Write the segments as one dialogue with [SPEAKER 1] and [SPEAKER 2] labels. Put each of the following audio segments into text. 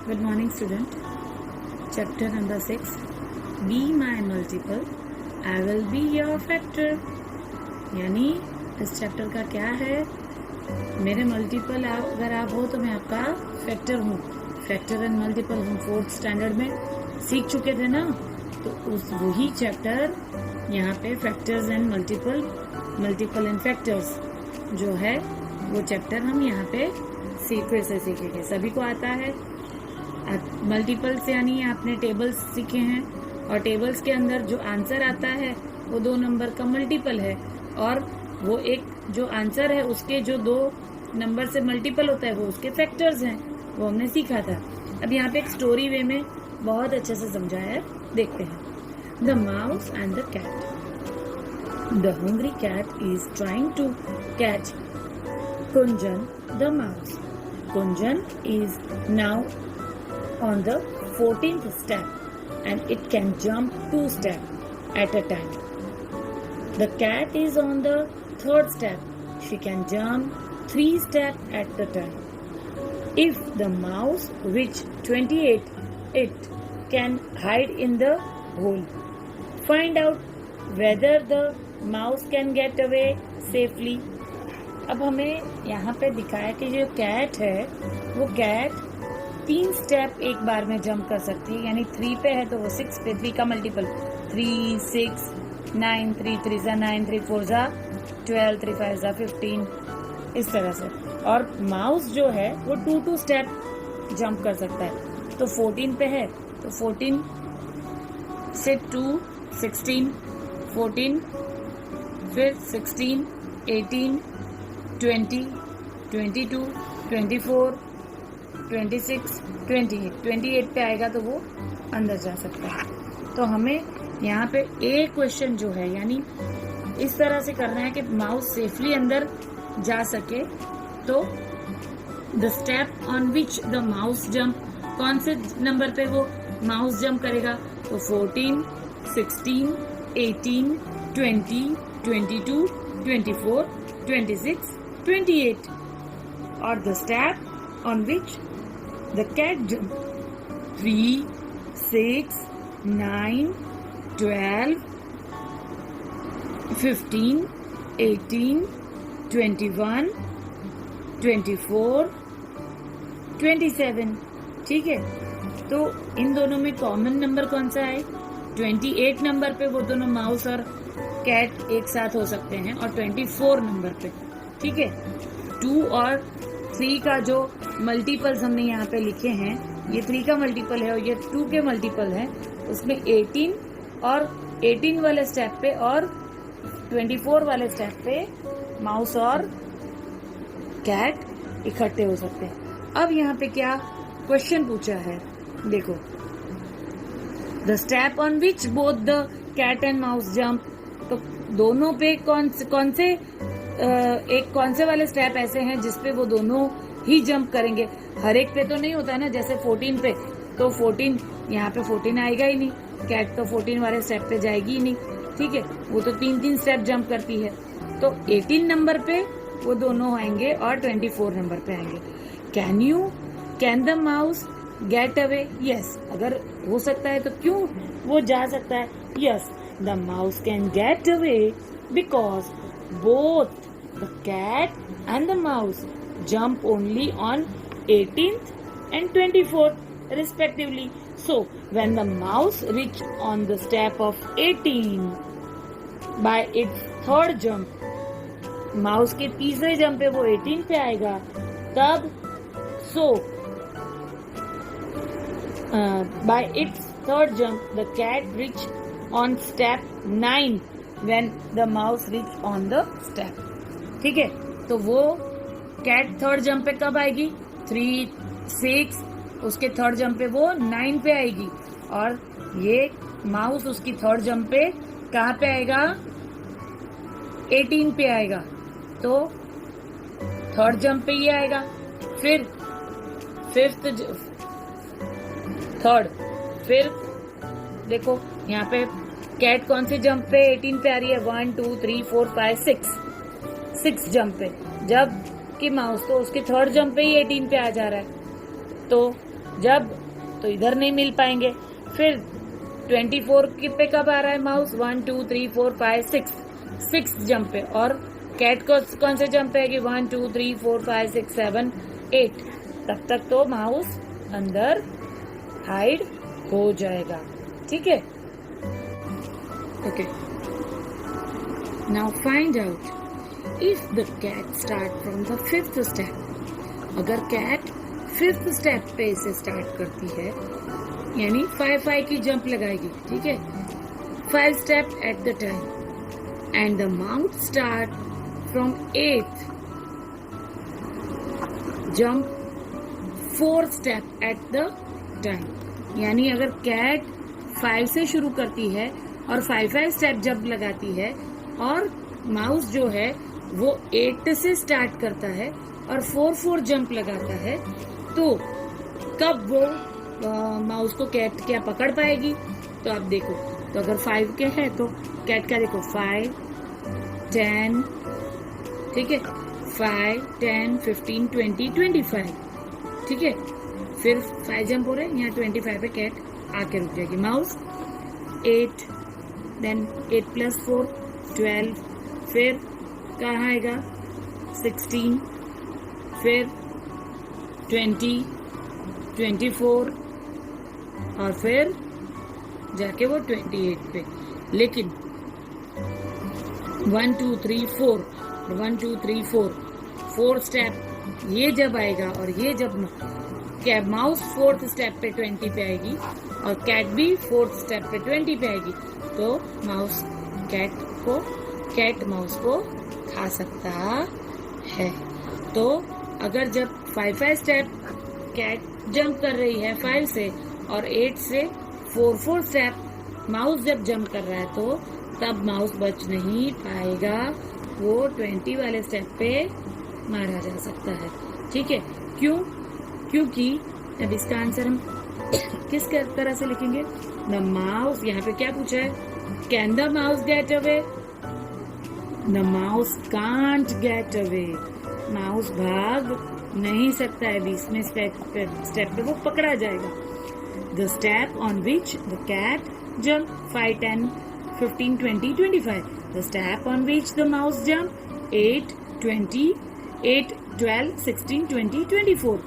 [SPEAKER 1] Good morning, student. Chapter number 6. Be my multiple. I will be your factor. यानी इस chapter का क्या है? मेरे मल्टीपल अगर आप हो तो मैं आपका फैक्टर हूँ. फैक्टर एंड मल्टीपल हम 4th स्टैंडर्ड में सीख चुके थे ना. तो उस वही चैप्टर यहाँ पे factors and multiple and factors जो है वो चैप्टर हम यहाँ पे फिर से सीखेंगे. सभी को आता है मल्टीपल्स, यानी आपने टेबल्स सीखे हैं और टेबल्स के अंदर जो आंसर आता है वो 2 नंबर का मल्टीपल है और वो एक जो आंसर है उसके जो 2 नंबर से मल्टीपल होता है वो उसके फैक्टर्स हैं. वो हमने सीखा था. अब यहाँ पे एक स्टोरी वे में बहुत अच्छे से समझाया है, देखते हैं. The mouse and the cat. The hungry cat is trying to catch Kunjan the mouse. Kunjan is now on the 14th step and it can jump 2 steps at a time. The cat is on the 3rd step. She can jump 3 steps at a time. If the mouse reach 28, it can hide in the hole. Find out whether the mouse can get away safely. अब हमें यहाँ पे दिखाया कि जो cat है वो cat 3 step एक बार में जंप कर सकती है. यानी 3 पे है तो वो 6 पे, 3 का मल्टीपल 3, 6, 9, 3 3 जा 9, 3 4 जा 12, 3 5 जा 15, इस तरह से. और माउस जो है वो 2 स्टेप जंप कर सकता है. तो 14 पे है तो 14 से 2 16, 14 फिर 16, 18, 20, 22, 24, 26, 28 पे आएगा तो वो अंदर जा सकता है. तो हमें यहाँ पे एक क्वेश्चन जो है यानी इस तरह से करना है कि माउस सेफली अंदर जा सके. तो the step on which the mouse jump, कौन से नंबर पे वो माउस जंप करेगा? तो 14, 16, 18, 20, 22, 24, 26, 28. or the step on which the cat jumped 3, 6, 9, 12, 15, 18, 21, 24, 27. ठीक है. तो इन दोनों में कॉमन नंबर कौन सा है? 28 नंबर पे वो दोनों माउस और कैट एक साथ हो सकते हैं और 24 नंबर पे. ठीक है. 2 और 3 का जो मल्टीपल्स हमने यहाँ पे लिखे हैं, ये 3 का मल्टीपल है और ये 2 के मल्टीपल है. उसमें 18 और 18 वाले स्टेप पे और 24 वाले स्टेप पे माउस और कैट इकट्ठे हो सकते हैं. अब यहाँ पे क्या क्वेश्चन पूछा है देखो. The step on which both the cat and mouse jump. तो दोनों पे कौन से वाले स्टेप ऐसे हैं जिसपे वो दोनों ही जंप करेंगे? हर एक पे तो नहीं होता है ना. जैसे 14 पे तो 14 यहाँ पे 14 आएगा ही नहीं. कैट तो 14 वाले स्टेप पे जाएगी ही नहीं. ठीक है. वो तो 3 स्टेप जंप करती है. तो 18 नंबर पे वो दोनों आएंगे और 24 नंबर पे आएंगे. Can the mouse get away? Yes. अगर हो सकता है तो क्यों वो जा सकता है? Yes. The mouse can get away because both the cat and the mouse jump only on 18th and 24th respectively. So when the mouse reach on the step of 18 by its 3rd jump, mouse के तीसरे jump पे वो 18 पे आएगा. तब by its 3rd jump the cat reach on step 9 when the mouse reach on the step. ठीक है. तो वो कैट 3rd जंप पे कब आएगी? 3, 6, उसके 3rd जंप पे वो 9 पे आएगी और ये माउस उसकी 3rd जंप पे कहाँ पे आएगा? 18 पे आएगा. तो 3rd जंप पे ये आएगा. फिर 3rd फिर देखो यहाँ पे कैट कौन से जंप पे 18 पे आ रही है? 1, 2, 3, 4, 5, 6 जंप पे. जब कि माउस तो उसके 3rd जंप पे ही 18 पे आ जा रहा है. तो जब तो इधर नहीं मिल पाएंगे। फिर 24 पे कब आ रहा है माउस? 1 2 3 4 5 6 जंप पे। और कैट को कौन से जंप पे आएगी? 1 2 3 4 5 6 7 8। तब तक तो माउस अंदर हाइड हो जाएगा। ठीक है, okay. Now find out if the cat start from the 5th step. अगर कैट 5th स्टेप पे इसे स्टार्ट करती है, यानी 5 की जंप लगाएगी, ठीक है, 5 step at the time, and the mouse start from 8th jump 4 step at the time. यानी अगर कैट 5 से शुरू करती है और 5 स्टेप जंप लगाती है, और माउस जो है वो 8 से स्टार्ट करता है और 4 जंप लगाता है, तो कब वो माउस को कैट क्या पकड़ पाएगी? तो आप देखो, तो अगर 5 के हैं तो कैट का देखो 5 10, ठीक है, 5 10 15 20 25, ठीक है। फिर 5 जंप हो रहे हैं, यहाँ 25 पे कैट आके रुक जाएगी। माउस 8, देन 8 + 4 12, फिर कहाँ आएगा 16, फिर 20 24, और फिर जाके वो 28 पे। लेकिन 1 2 3 4 1 2 3 4 स्टेप ये जब आएगा, और ये जब कैट माउस 4th स्टेप पे 20 पे आएगी, और कैट भी 4th स्टेप पे 20 पे आएगी, तो माउस कैट माउस को खा सकता है। तो अगर जब 5 स्टेप कैट जंप कर रही है 5 से, और 8 से 4 स्टेप माउस जब जंप कर रहा है, तो तब माउस बच नहीं पाएगा, वो 20 वाले स्टेप पे मारा जा सकता है। ठीक है, क्यों? क्योंकि अब इसका आंसर हम किस तरह से लिखेंगे? द माउस, यहाँ पे क्या पूछा है? Can the mouse get away? The mouse can't get away. Mouse भाग नहीं सकता है, 20वें स्टेप पे वो पकड़ा जाएगा। The step on which the cat jump 5 10 15 20 25। The step on which the mouse jump 8 20 8 12 16 20 24।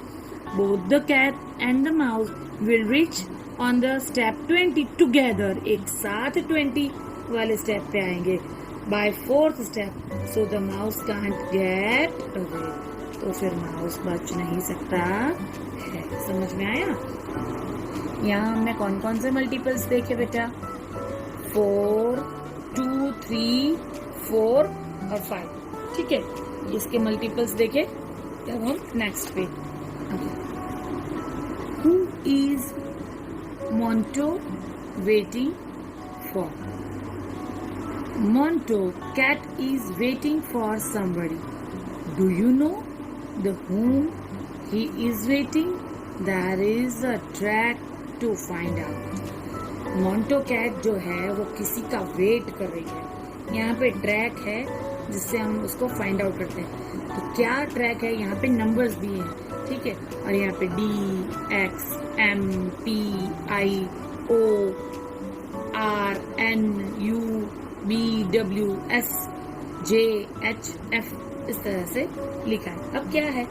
[SPEAKER 1] Both the cat and the mouse will reach on the step 20 together. एक साथ 20 वाले स्टेप पे आएंगे by 4th step. So the mouse can't get away. तो फिर mouse बच नहीं सकता है। समझ में आया? यहाँ हमने कौन कौन से मल्टीपल्स देखे बेटा? 4 2 3 4 और 5। ठीक है, इसके मल्टीपल्स देखे। तब हम नेक्स्ट पे। Who is Monto waiting for? Monto, cat is waiting for somebody. Do you know the whom he is waiting? There is a track to find out. Monto cat जो है वो किसी का वेट कर रही है। यहाँ पे ट्रैक है जिससे हम उसको फाइंड आउट करते हैं। तो क्या ट्रैक है? यहाँ पे नंबर्स भी हैं, ठीक है, और यहाँ पे D X M P I O R N U B W S J H F इस तरह से लिखा है। अब क्या है?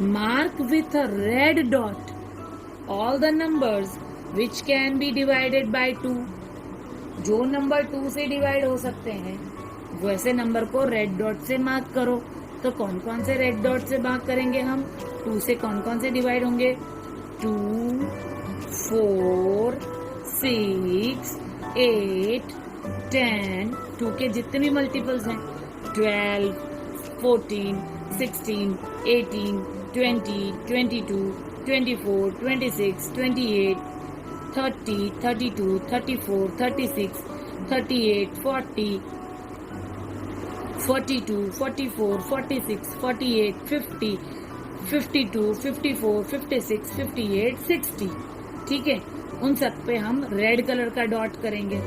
[SPEAKER 1] Mark with a red dot all the numbers which can be divided bye 2। जो नंबर 2 से डिवाइड हो सकते हैं वैसे नंबर को रेड डॉट से मार्क करो। तो कौन कौन से रेड डॉट से मार्क करेंगे हम? 2 से कौन कौन से डिवाइड होंगे? 2 4 6 8 10। 2 के जितने भी मल्टीपल्स हैं 12 14 16 18 20 22 24 26 28 30 32 34 36 38 40 42 44 46 48 50 52 54 56 58 60। ठीक है, उन सब पे हम रेड कलर का डॉट करेंगे।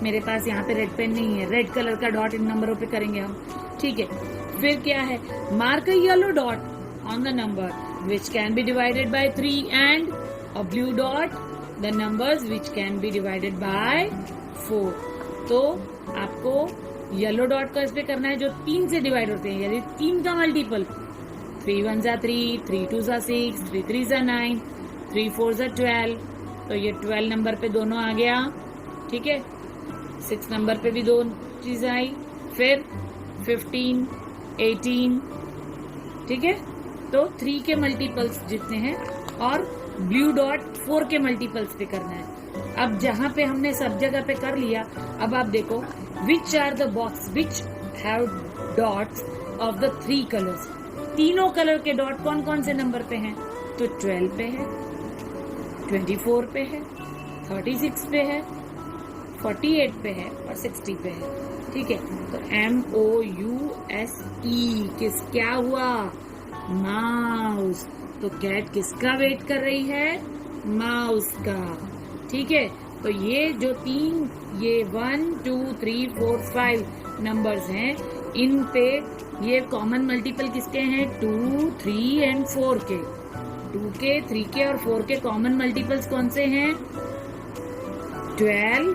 [SPEAKER 1] मेरे पास यहाँ पे रेड पेन नहीं है, रेड कलर का डॉट इन नंबरों पे करेंगे हम। ठीक है, फिर क्या है? Mark a yellow dot on the number which can be divided by 3 and और blue dot the numbers which can be divided by 4। तो आपको येलो डॉट का इस पे करना है जो 3 से डिवाइड होते हैं, यदि 3 का मल्टीपल 3 1 जा 3, 3 2 जा 6, 3 3 जा 9, 3 4 जा 12, तो ये 12 नंबर पे दोनों आ गया, ठीक है। 6 नंबर पे भी 2 चीज आई, फिर 15 18, ठीक है। तो 3 के मल्टीपल्स जितने हैं और ब्लू डॉट 4 के मल्टीपल्स पे करना है। अब जहां पे हमने सब जगह पे कर लिया, अब आप देखो which are the box which have dots of the 3 colours. तीनों कलर के डॉट कौन कौन से नंबर पे हैं? तो 12 पे है, 24 पे है, 36 पे है, 48 पे है और 60 पे है, ठीक है। तो MOUSE किस क्या हुआ? माउस। तो कैट किसका वेट कर रही है? माउस का, ठीक है। तो ये जो 3 ये 1 2 3 4 5 नंबर्स हैं, इन पे ये कॉमन मल्टीपल किसके हैं? 2 3 एंड 4 के। 2 के 3 के और 4 के कॉमन मल्टीपल्स कौन से हैं? 12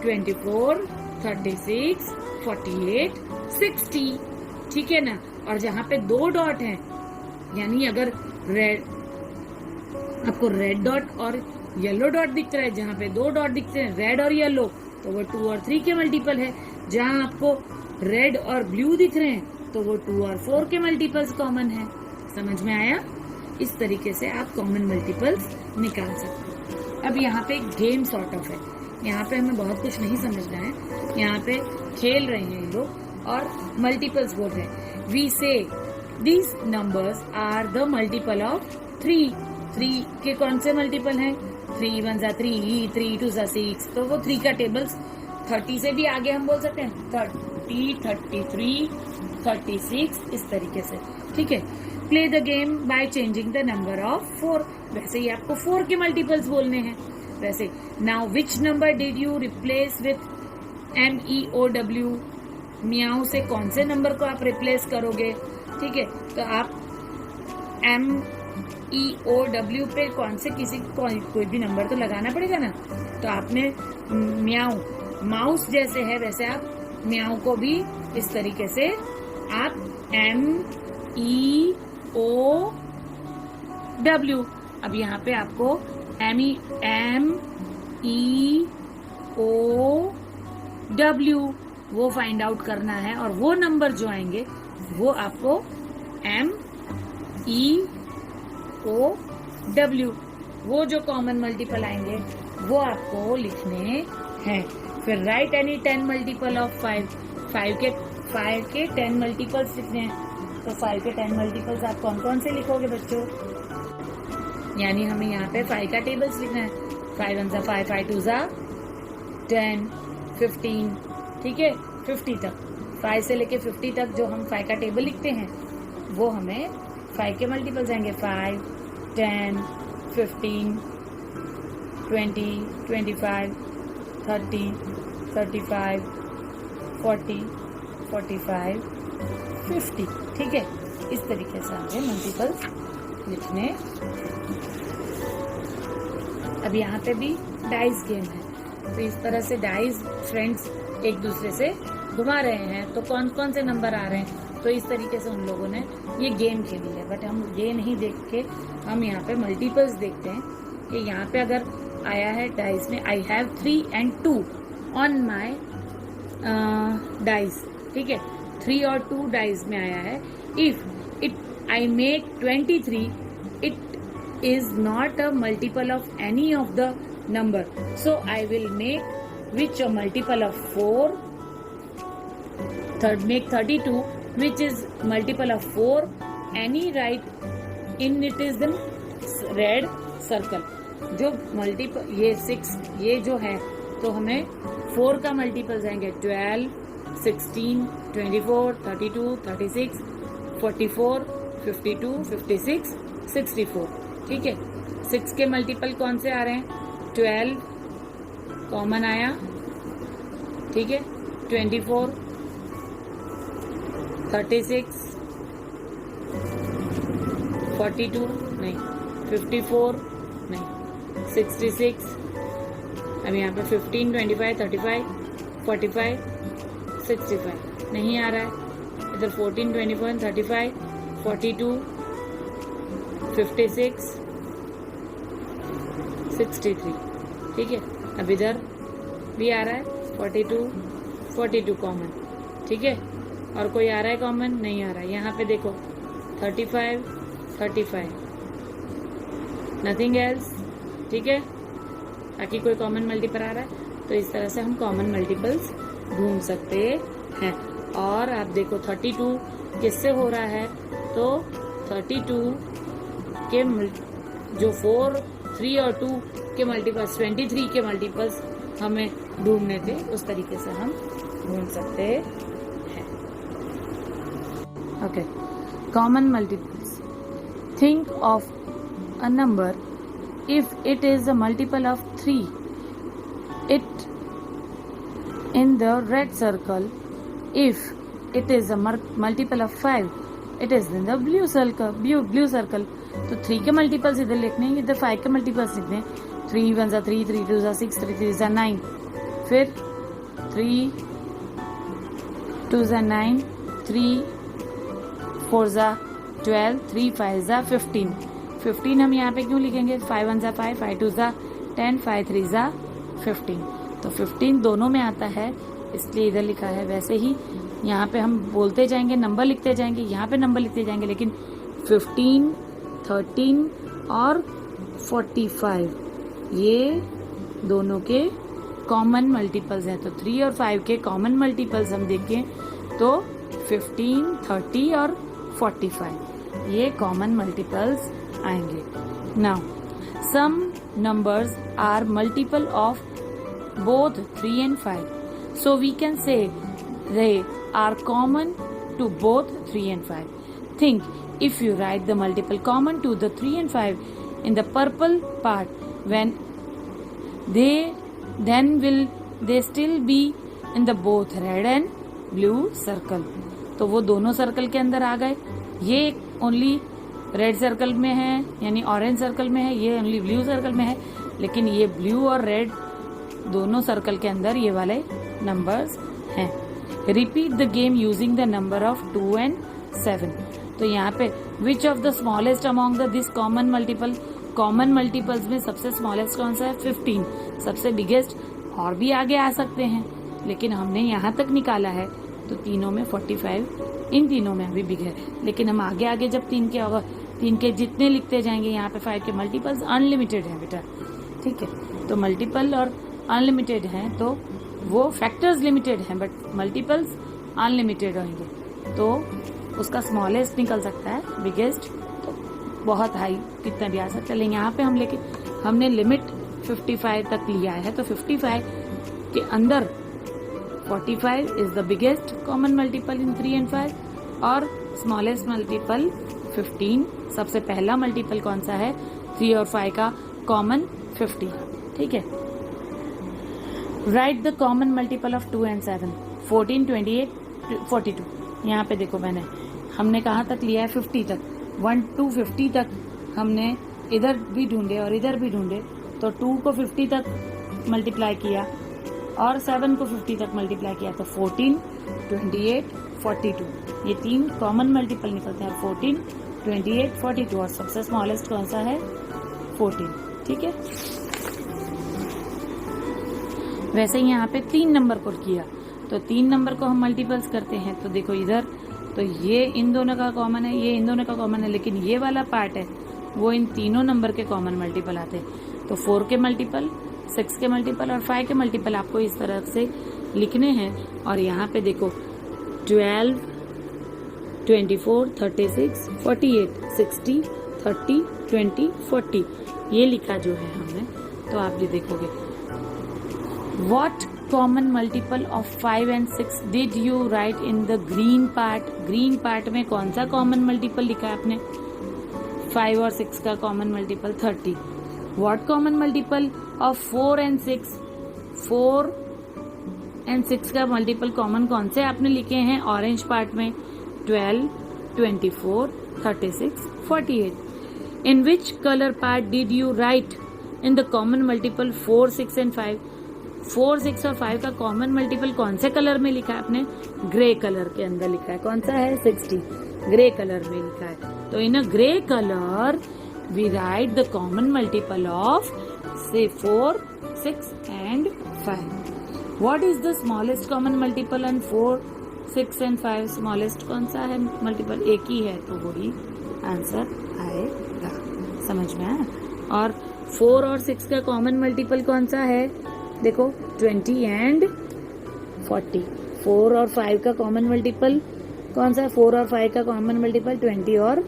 [SPEAKER 1] 24 36 48 60, ठीक है ना। और जहां पे 2 डॉट हैं, यानी अगर रेड आपको रेड डॉट और येलो डॉट दिख रहा है, जहां पे 2 डॉट दिखते हैं रेड और येलो, तो वो 2 और 3 के मल्टीपल है। जहां आपको रेड और ब्लू दिख रहे हैं तो वो 2 और 4 के मल्टीपल्स कॉमन है। समझ में आया? इस तरीके से आप कॉमन मल्टीपल्स निकाल सकते हैं। अब यहाँ पे गेम सॉर्ट ऑफ है, यहाँ पे हमें बहुत कुछ नहीं समझना है, यहाँ पे खेल रहे हैं लोग और मल्टीपल्स बोल रहे हैं। We say these numbers are the multiple of 3। 3 के कौन से मल्टीपल हैं? 3 1 जा 3, 3 2 जा 6, तो वो 3 का टेबल्स 30 से भी आगे हम बोल सकते हैं, 30 33 36, इस तरीके से, ठीक है। Play the game by changing the number of 4। वैसे ही आपको 4 के मल्टीपल्स बोलने हैं। वैसे now which number did you replace with MEOW? म्याऊ से कौन से नंबर को आप रिप्लेस करोगे, ठीक है। तो आप MEOW पे कौन से कोई भी नंबर तो लगाना पड़ेगा ना। तो आपने म्याऊ माउस जैसे है वैसे आप म्याऊ को भी इस तरीके से आप MEOW। अब यहाँ पे आपको MEOW वो फाइंड आउट करना है और वो नंबर जो आएंगे वो आपको MEOW वो जो कॉमन मल्टीपल आएंगे वो आपको लिखने हैं। फिर राइट एनी 10 मल्टीपल ऑफ 5। 5 के 10 मल्टीपल्स लिखने हैं। तो 5 के 10 मल्टीपल्स आप कौन कौन से लिखोगे बच्चों? यानी हमें यहाँ पे 5 का टेबल्स लिखना है। 5 1 जा 5, 5 2 जा 10, 15, ठीक है, 50 तक। 5 से लेके 50 तक जो हम 5 का टेबल लिखते हैं वो हमें 5 के मल्टीपल्स आएंगे। 5 10 15 20 25 30 35 40 45 50, ठीक है। इस तरीके से हमें मल्टीपल्स लिखने। अब यहाँ पे भी डाइस गेम है, तो इस तरह से डाइस फ्रेंड्स एक दूसरे से घुमा रहे हैं, तो कौन कौन से नंबर आ रहे हैं, तो इस तरीके से उन लोगों ने ये गेम खेली है। बट हम ये नहीं देख के हम यहाँ पे मल्टीपल्स देखते हैं कि यहाँ पे अगर आया है डाइस में I have 3 and 2 on my dice, ठीक है। 3 और 2 डाइस में आया है। If it I make 23, it is not a multiple of any of the number, so I will make which a multiple of 4, make 32 which is multiple of 4, any right in it is in red circle। जो multiple ये 6 ये जो है तो हमें 4 का multiples आएंगे 12 16 24 32 36 44 52 56 64, ठीक है। 6 के मल्टीपल कौन से आ रहे हैं? 12 कॉमन आया, ठीक है, 24 36 42 नहीं, 54 नहीं, 66, अब यहाँ पे 15, 25, 35, 45, 65 नहीं आ रहा है। इधर 14, 21, 35, 42, 56, 63, ठीक है। अब इधर भी आ रहा है 42, 42 कॉमन, ठीक है। और कोई आ रहा है कॉमन? नहीं आ रहा है। यहाँ पे देखो 35, 35, नथिंग एल्स, ठीक है। बाकी कोई कॉमन मल्टीपल आ रहा है तो इस तरह से हम कॉमन मल्टीपल्स ढूंढ सकते हैं। और आप देखो 32 किससे हो रहा है, तो 32 के जो 4, 3 और 2 के मल्टीपल्स 23 के मल्टीपल्स हमें ढूंढने थे, उस तरीके से हम ढूंढ सकते हैं। Okay, common multiples. Think of a number if it is a multiple of 3, it in the red circle. If it is a multiple of 5, it is in the blue circle. तो 3 के मल्टीपल्स इधर लिखने हैं, इधर 5 के multiples लिखने हैं। 3 1 3, 3 2 6, 3 3 9, फिर 3 2 9, 3 4 12, 3 5 15। 15 हम यहाँ पे क्यों लिखेंगे? 5 1 5, 5 2 10, 5 3 15। तो 15 दोनों में आता है, इसलिए इधर लिखा है। वैसे ही यहाँ पे हम बोलते जाएंगे, नंबर लिखते जाएंगे, यहाँ पे नंबर लिखते जाएंगे, लेकिन 15, 13 और 45 ये दोनों के कॉमन मल्टीपल्स हैं। तो 3 और 5 के कॉमन मल्टीपल्स हम देखें तो 15, 30 और 45 ये कॉमन मल्टीपल्स आएंगे। Now some numbers are multiple of both 3 and 5, so we can say they are common to both 3 and 5. Think, if you write the multiple common to the 3 and 5 in the purple part, then will they still be in the both red and blue circle? तो वो दोनों circle के अंदर आ गए। ये only red circle में है, यानी ऑरेंज सर्कल में है, ये ओनली ब्लू सर्कल में है, लेकिन ये ब्लू और रेड दोनों सर्कल के अंदर ये वाले नंबर्स हैं। Repeat the game using the number of 2 and 7। तो यहाँ पे which of the smallest among the this common multiple, common multiples में सबसे स्मॉलेस्ट कौन सा है? 15। सबसे बिगेस्ट और भी आगे आ सकते हैं, लेकिन हमने यहाँ तक निकाला है तो तीनों में 45, इन तीनों में अभी बिग है। लेकिन हम आगे आगे जब 3 के जितने लिखते जाएंगे, यहाँ पे 5 के मल्टीपल्स अनलिमिटेड है बेटा, ठीक है। तो मल्टीपल और अनलिमिटेड हैं, तो वो फैक्टर्स लिमिटेड हैं बट मल्टीपल्स अनलिमिटेड होंगे, तो उसका स्मॉलेस्ट निकल सकता है, बिगेस्ट तो बहुत हाई कितना भी आ सकता है। लेकिन यहाँ पे हमने लिमिट 55 तक लिया है, तो 55 के अंदर 45 is the biggest common multiple in 3 and 5 और स्मॉलेस्ट मल्टीपल 15। सबसे पहला मल्टीपल कौन सा है? 3 और 5 का कॉमन 50, ठीक है। Right the common multiple of 2 and 7, 14, 28, 42। यहाँ पे देखो हमने कहाँ तक लिया है? 50 तक, 1 to 50 तक हमने इधर भी ढूंढे और इधर भी ढूंढे, तो 2 को 50 तक मल्टीप्लाई किया और 7 को 50 तक मल्टीप्लाई किया, तो 14, 28, 42 ये 3 कॉमन मल्टीपल निकलते हैं। 14, 28, 42 और सबसे स्मॉलेस्ट कौन सा है? 14, ठीक है। वैसे ही यहाँ पे 3 नंबर को किया, तो 3 नंबर को हम मल्टीपल्स करते हैं, तो देखो इधर तो ये इन दोनों का कॉमन है, ये इन दोनों का कॉमन है, लेकिन ये वाला पार्ट है वो इन तीनों नंबर के कॉमन मल्टीपल आते हैं। तो 4 के मल्टीपल, 6 के मल्टीपल और 5 के मल्टीपल आपको इस तरह से लिखने हैं। और यहाँ पे देखो 12, 24, 36, 48, 60, 30, 20, 40 ये लिखा जो है हमने, तो आप ये देखोगे। What common multiple of 5 and 6 did you write in the green part? Green part में कौन सा कॉमन मल्टीपल लिखा है आपने? 5 और 6 का common multiple 30। What common multiple of 4 and 6? 4 and 6 का मल्टीपल कॉमन कौन से आपने लिखे हैं ऑरेंज पार्ट में? 12, 24, 36, 48। In which color part did you write in the common multiple 4, 6 and 5। 4, 6 और 5 का कॉमन मल्टीपल कौन से कलर में लिखा है आपने? ग्रे कलर के अंदर लिखा है। कौन सा है? 60, ग्रे कलर में लिखा है। तो in a grey colour we write the common multiple of से 4, 6 and 5। What is the smallest common multiple on 4, 6 and 5? Smallest कौन सा है मल्टीपल? एक ही है, तो वही आंसर आएगा। समझ में आया? और 4 और 6 का कॉमन मल्टीपल कौन सा है? देखो 20 एंड 40। 4 और 5 का कॉमन मल्टीपल कौन सा है? 4 और 5 का कॉमन मल्टीपल 20 और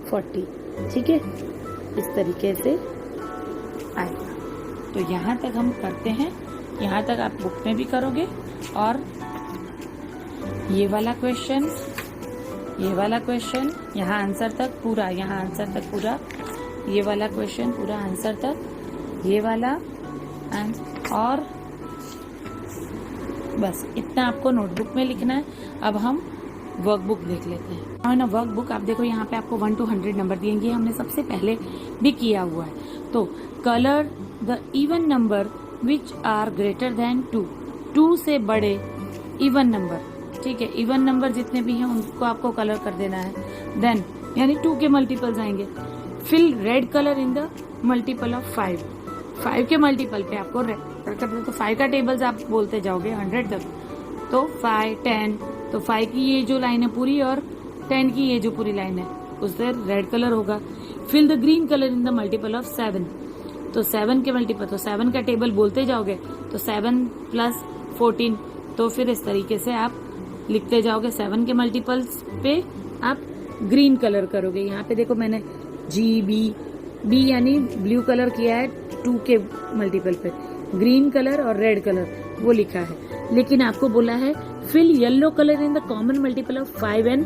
[SPEAKER 1] 40। ठीक है, इस तरीके से आएगा। तो यहाँ तक हम करते हैं, यहाँ तक आप बुक में भी करोगे। और ये वाला क्वेश्चन, ये वाला क्वेश्चन, यहाँ आंसर तक पूरा, यहाँ आंसर तक पूरा, ये वाला क्वेश्चन पूरा आंसर तक, ये वाला और बस इतना आपको नोटबुक में लिखना है। अब हम वर्कबुक देख लेते हैं। और ना वर्कबुक आप देखो, यहाँ पे आपको 1 to 100 नंबर दिएंगे, हमने सबसे पहले भी किया हुआ है। तो colour the even number which are greater than 2। 2 से बड़े इवन नंबर, ठीक है, इवन नंबर जितने भी हैं उनको आपको कलर कर देना है। देन यानी 2 के मल्टीपल्स आएंगे। Fill red colour in the multiple of 5। 5 के मल्टीपल पे आपको रेड करना। तो 5 का टेबल्स आप बोलते जाओगे 100 तक। तो 5, 10, तो 5 की ये जो लाइन है पूरी और 10 की ये जो पूरी लाइन है उससे रेड कलर होगा। Fill the green colour in the multiple of 7। तो 7 के मल्टीपल, तो 7 का टेबल बोलते जाओगे तो 7 + 14। तो फिर इस तरीके से आप लिखते जाओगे। 7 के मल्टीपल्स पे आप ग्रीन कलर करोगे। यहाँ पे देखो मैंने बी यानी ब्लू कलर किया है 2 के मल्टीपल पे, ग्रीन कलर और रेड कलर वो लिखा है। लेकिन आपको बोला है fill yellow colour in the common multiple of 5 and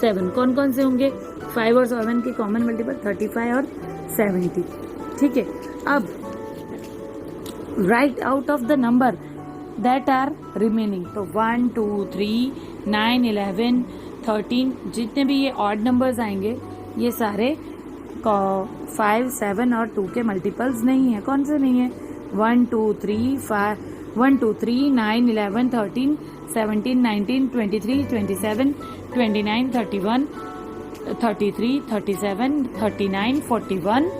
[SPEAKER 1] 7। कौन कौन से होंगे? 5 और 7 के कॉमन मल्टीपल 35 और 70। ठीक है, अब write out of the number that are remaining. तो 1, 2, 3, 9, 11, 13 जितने भी ये ऑड नंबर्स आएंगे ये सारे 5, 7 और 2 के मल्टीपल्स नहीं है। कौन से नहीं है? 1, 2, 3, 9, 11, 13, 17, 19, 23, 27, 29, 31, 33, 37, 39, 41,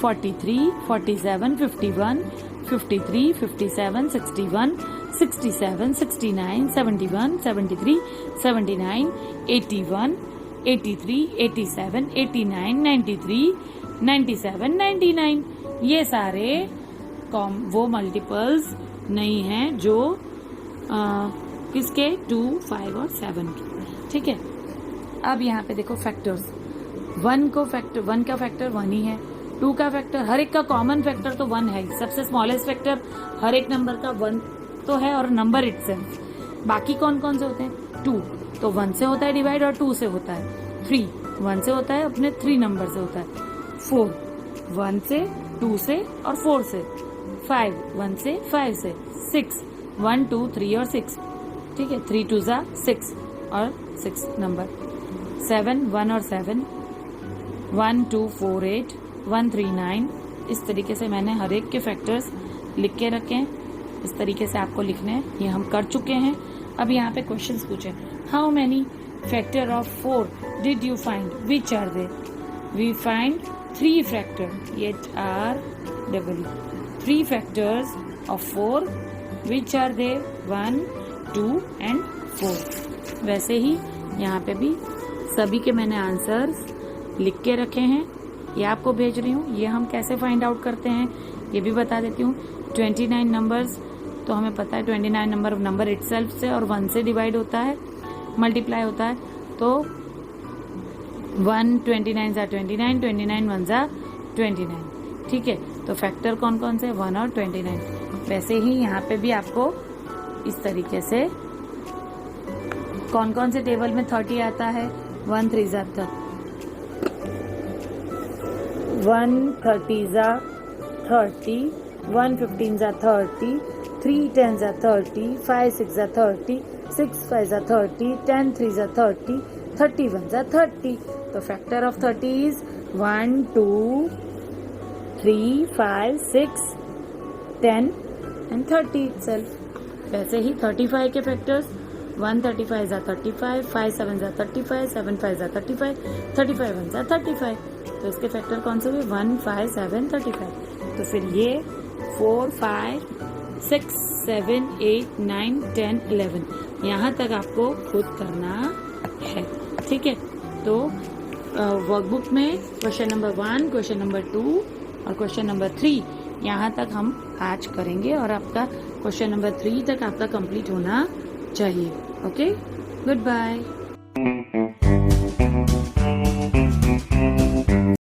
[SPEAKER 1] 43, 47, 51, 53, 57, 61, 67, 69, 71, 73, 79, 81, 83, 87, 89, 93, 97, 99। ये सारे वो मल्टीपल्स नहीं हैं जो किसके? 2, 5 और 7 के। ठीक है, अब यहाँ पे देखो फैक्टर्स। 1 का फैक्टर 1 ही है। 2 का फैक्टर, हर एक का कॉमन फैक्टर तो 1 है। सबसे स्मॉलेस्ट फैक्टर हर एक नंबर का 1 तो है और नंबर इटसेल्फ। बाकी कौन कौन से होते हैं? 2 तो 1 से होता है डिवाइड और 2 से होता है। 3 1 से होता है, अपने 3 नंबर से होता है। 4 1 से, 2 से और 4 से। 5 1 से, 5 से। 6 1, 2, 3 और 6। ठीक है, 3 2 जा 6 और 6 नंबर। 7 1 और 7, 1 2 4 8, 1 3 9। इस तरीके से मैंने हर एक के फैक्टर्स लिख के रखे हैं। इस तरीके से आपको लिखने हैं, ये हम कर चुके हैं। अब यहाँ पे क्वेश्चंस पूछे, how many factor of 4 did you find, which are they? We find 3 factor, yet are W। 3 factors of 4, which are they? 1, 2 and 4। वैसे ही यहाँ पे भी सभी के मैंने आंसर्स लिख के रखे हैं, ये आपको भेज रही हूँ। ये हम कैसे फाइंड आउट करते हैं ये भी बता देती हूँ। 29 नंबर्स तो हमें पता है 29 नंबर इटसेल्फ से और 1 से डिवाइड होता है, मल्टीप्लाई होता है। तो 1 29 जा 29, 29 1 जा 29। ठीक है, तो फैक्टर कौन कौन से? 1 और 29। वैसे ही यहाँ पे भी आपको इस तरीके से कौन कौन से टेबल में 30 आता है? 1 3 जा 1 30 जा 30, 1 15 जा 30, 3 10 जा 30, 5 6 जा 30, 6 5 जा 30, 10 3 जा 30, 31 जा 30। तो factor of 30 is 1 2 3, 5, 6, 10 and 30 itself. वैसे ही 35 के फैक्टर्स 1 35 जा 35, 5 7 जा 35, 7 5 जा 35, 35 1 जा 35. तो इसके फैक्टर कौन से हुए? 1 5 7 35. तो फिर ये 4 5 6 7 8 9 10 11 यहाँ तक आपको खुद करना है. ठीक है. तो वर्कबुक में क्वेश्चन नंबर 1, क्वेश्चन नंबर 2 और क्वेश्चन नंबर 3 यहाँ तक हम आज करेंगे और आपका क्वेश्चन नंबर 3 तक आपका कंप्लीट होना चाहिए. Okay, good bye.